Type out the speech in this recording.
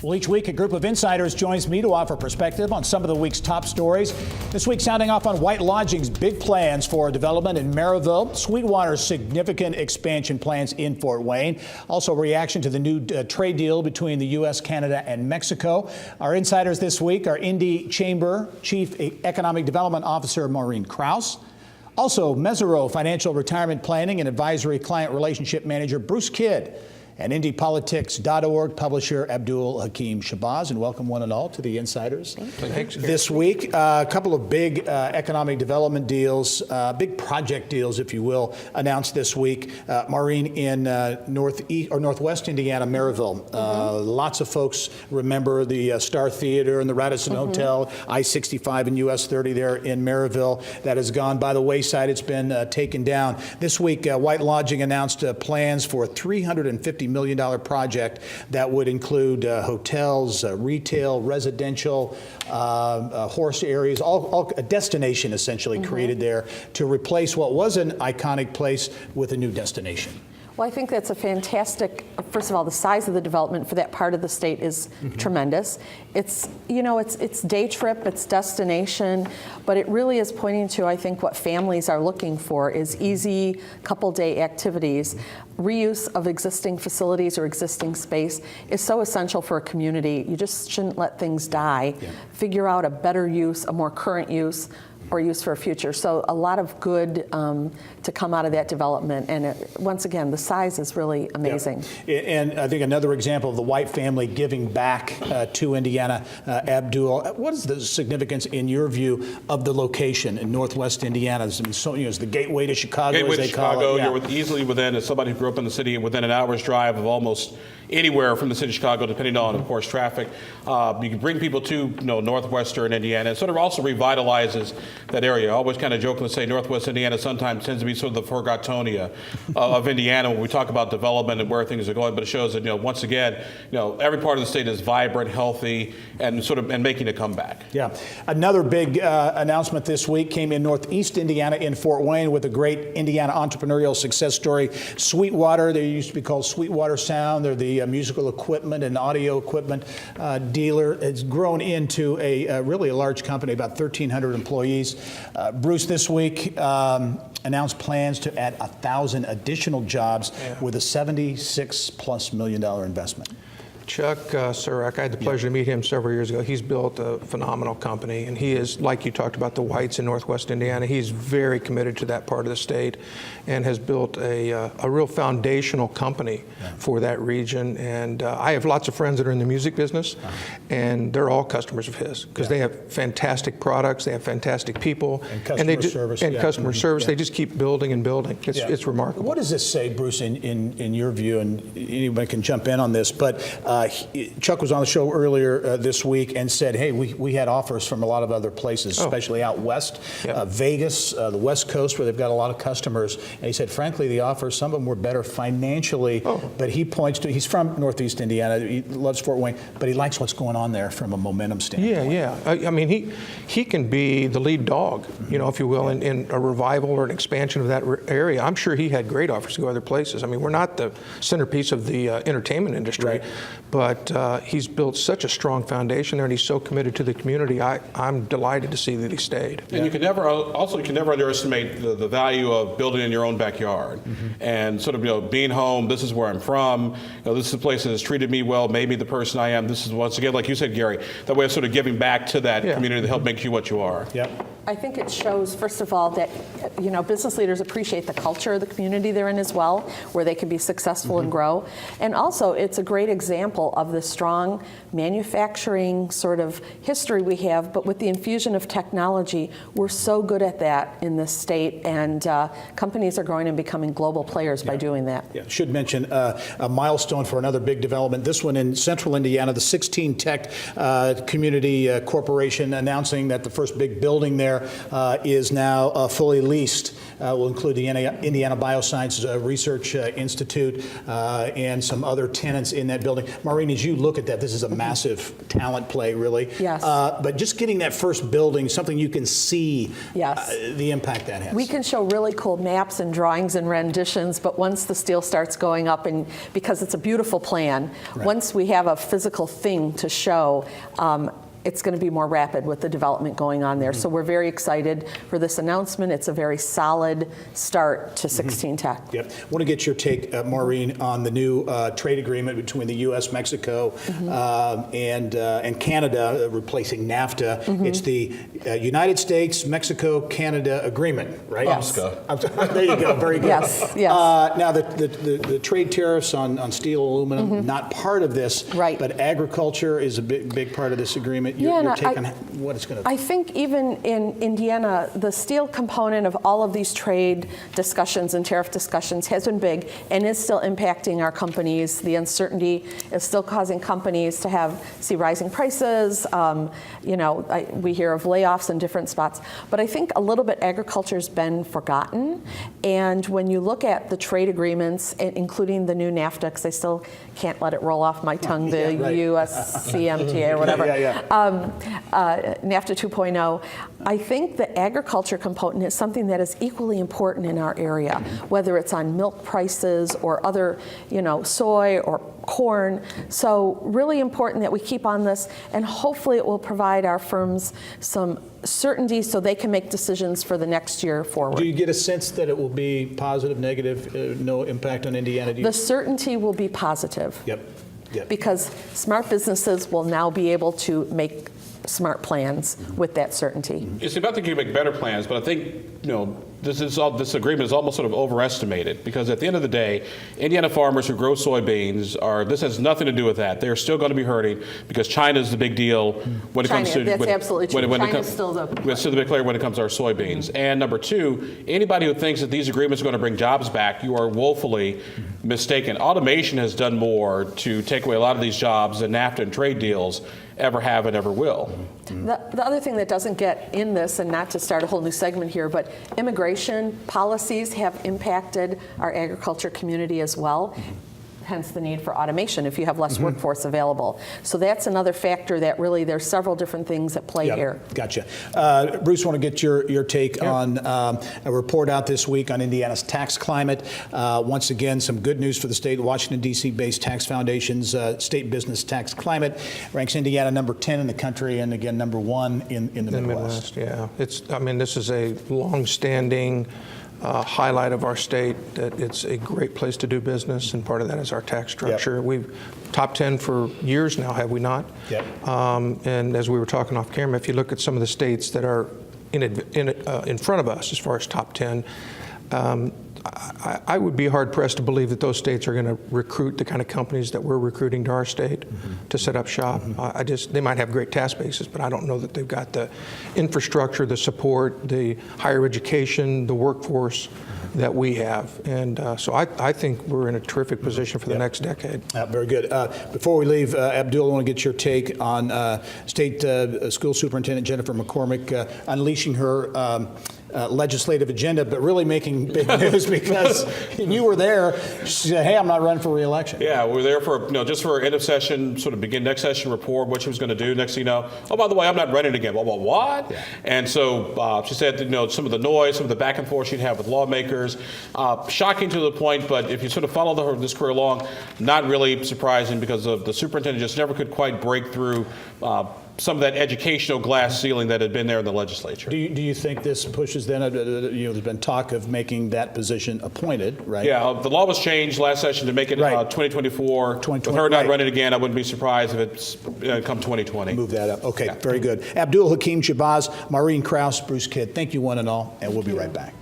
Well, each week, a group of insiders joins me to offer perspective on some of the week's top stories. This week, sounding off on White Lodging's big plans for development in Merrillville, Sweetwater's significant expansion plans in Fort Wayne, also reaction to the new trade deal between the U.S., Canada, and Mexico. Our insiders this week are Indy Chamber Chief Economic Development Officer Maureen Krause, also Mezzaro Financial Retirement Planning and Advisory Client Relationship Manager Bruce Kidd, and IndyPolitics.org publisher Abdul-Hakim. And welcome one and all to the Insiders. Thanks. This week, a couple of big economic development deals, big project deals, if you will, announced this week. Maureen, in Northwest Indiana, Merrillville. Lots of folks remember the Star Theater and the Radisson Hotel, I-65 and US 30 there in Merrillville. That has gone by the wayside. It's been taken down. This week, White Lodging announced plans for $350 million project that would include hotels, retail, residential, horse areas, all a destination essentially created there to replace what was an iconic place with a new destination. Well, I think that's a fantastic, first of all, the size of the development for that part of the state is tremendous. It's, you know, it's day trip, it's destination, but it really is pointing to, I think, what families are looking for is easy couple-day activities. Reuse of existing facilities or existing space is so essential for a community. You just shouldn't let things die. Figure out a better use, a more current use, or use for a future. So a lot of good to come out of that development. And once again, the size is really amazing. And I think another example of the White family giving back to Indiana, Abdul, what is the significance in your view of the location in Northwest Indiana? It's the gateway to Chicago, gateway as they to Chicago, call it. You're easily within, as somebody who grew up in the city, within an hour's drive of almost anywhere from the city of Chicago, depending on, of course, traffic. You can bring people to northwestern Indiana. It sort of also revitalizes that area. I always kind of jokingly say Northwest Indiana sometimes tends to be sort of the Forgotonia of Indiana when we talk about development and where things are going. But it shows that once again, every part of the state is vibrant, healthy, and and making a comeback. Yeah. Another big announcement this week came in Northeast Indiana in Fort Wayne with a great Indiana entrepreneurial success story. Sweetwater, they used to be called Sweetwater Sound. They're the musical equipment and audio equipment dealer. It's grown into really a large company, about 1,300 employees. Bruce, this week announced plans to add 1,000 additional jobs with a $76+ million investment. Chuck Surak, I had the pleasure to meet him several years ago. He's built a phenomenal company, and he is, like you talked about the Whites in Northwest Indiana, he's very committed to that part of the state and has built a real foundational company for that region. And I have lots of friends that are in the music business, and they're all customers of his because they have fantastic products, they have fantastic people, and customer service. And customer service. They just keep building and building. It's remarkable. What does this say, Bruce, in your view, and anybody can jump in on this, but Chuck was on the show earlier this week and said, hey, we had offers from a lot of other places, especially out west, Vegas, the West Coast, where they've got a lot of customers. And he said, frankly, the offers, some of them were better financially, but he points to, he's from Northeast Indiana, he loves Fort Wayne, but he likes what's going on there from a momentum standpoint. I mean, he can be the lead dog, if you will, in a revival or an expansion of that area. I'm sure he had great offers to go other places. I mean, we're not the centerpiece of the entertainment industry, but he's built such a strong foundation there, and he's so committed to the community. I'm delighted to see that he stayed. And you can never underestimate the value of building in your own backyard, and sort of being home. This is where I'm from. This is the place that has treated me well, made me the person I am. This is once again, like you said, Gary, that way of sort of giving back to that community that helped make you what you are. I think it shows, first of all, that business leaders appreciate the culture of the community they're in as well, where they can be successful and grow. And also, it's a great example of the strong manufacturing sort of history we have, but with the infusion of technology, we're so good at that in this state, and companies are growing and becoming global players by doing that. Should mention a milestone for another big development. This one in Central Indiana, the 16 Tech Community Corporation announcing that the first big building there there is now fully leased. Will include the Indiana Biosciences Research Institute and some other tenants in that building. Maureen, as you look at that, this is a massive talent play, really. Yes. But just getting that first building, something you can see Yes. The impact that has. We can show really cool maps and drawings and renditions, but once the steel starts going up, and because it's a beautiful plan, Right. once we have a physical thing to show, it's going to be more rapid with the development going on there. So we're very excited for this announcement. It's a very solid start to 16 Tech. Yep. I want to get your take, Maureen, on the new trade agreement between the U.S., Mexico, and Canada, replacing NAFTA. It's the United States, Mexico, Canada agreement, right? Yes. There you go. Very good. Yes, yes. Now, the trade tariffs on steel, aluminum, not part of this, Right. but agriculture is a big part of this agreement. Yeah, Your and take on what it's going to. I think even in Indiana, the steel component of all of these trade discussions and tariff discussions has been big and is still impacting our companies. The uncertainty is still causing companies to see rising prices. We hear of layoffs in different spots. But I think a little bit agriculture's been forgotten. And when you look at the trade agreements, including the new NAFTA, because I still can't let it roll off my tongue, the right. USCMTA or whatever. NAFTA 2.0, I think the agriculture component is something that is equally important in our area, whether it's on milk prices or other, soy or corn. So really important that we keep on this, and hopefully it will provide our firms some certainty so they can make decisions for the next year forward. Do you get a sense that it will be positive, negative, no impact on Indiana? The certainty will be positive. Yep. Because smart businesses will now be able to make smart plans with that certainty. It's about the you make better plans, but I think this agreement is almost sort of overestimated, because at the end of the day, Indiana farmers who grow soybeans this has nothing to do with that. They're still going to be hurting because China is the big deal when it comes to That's absolutely true. China's still the big player when it comes to our soybeans. And number two, anybody who thinks that these agreements are going to bring jobs back, you are woefully mistaken. Automation has done more to take away a lot of these jobs than NAFTA and trade deals ever have and ever will. The other thing that doesn't get in this, and not to start a whole new segment here, but immigration policies have impacted our agriculture community as well. Hence the need for automation if you have less workforce available. So that's another factor that really, there's several different things at play here. Gotcha. Bruce, I want to get your take on a report out this week on Indiana's tax climate. Once again, some good news for the state. Washington, D.C. based tax foundation's state business tax climate ranks Indiana number 10 in the country, and again, number 1 in the Midwest. Yeah. This is a long-standing highlight of our state, that it's a great place to do business, and part of that is our tax structure. We've top 10 for years now, have we not? Yep. And as we were talking off camera, if you look at some of the states that are in front of us as far as top 10, I would be hard-pressed to believe that those states are going to recruit the kind of companies that we're recruiting to our state to set up shop. They might have great tax bases, but I don't know that they've got the infrastructure, the support, the higher education, the workforce that we have. And so I think we're in a terrific position for the next decade. Very good. Before we leave, Abdul, I want to get your take on State School Superintendent Jennifer McCormick unleashing her legislative agenda, but really making big news because you were there. She said, hey, I'm not running for re-election. Yeah, we were there for, just for end of session, sort of begin next session report, what she was going to do. Next thing you know, oh, by the way, I'm not running again. Well, what? Yeah. And so she said, some of the noise, some of the back and forth she'd have with lawmakers, shocking to the point, but if you sort of follow this career along, not really surprising, because the superintendent just never could quite break through some of that educational glass ceiling that had been there in the legislature. Do you think this pushes then, there's been talk of making that position appointed, right? Yeah, the law was changed last session to make it 2024. With her not running again, I wouldn't be surprised if it's come 2020. Move that up. Okay, very good. Abdul-Hakim Shabazz, Maureen Krause, Bruce Kidd, thank you one and all, and we'll be right back.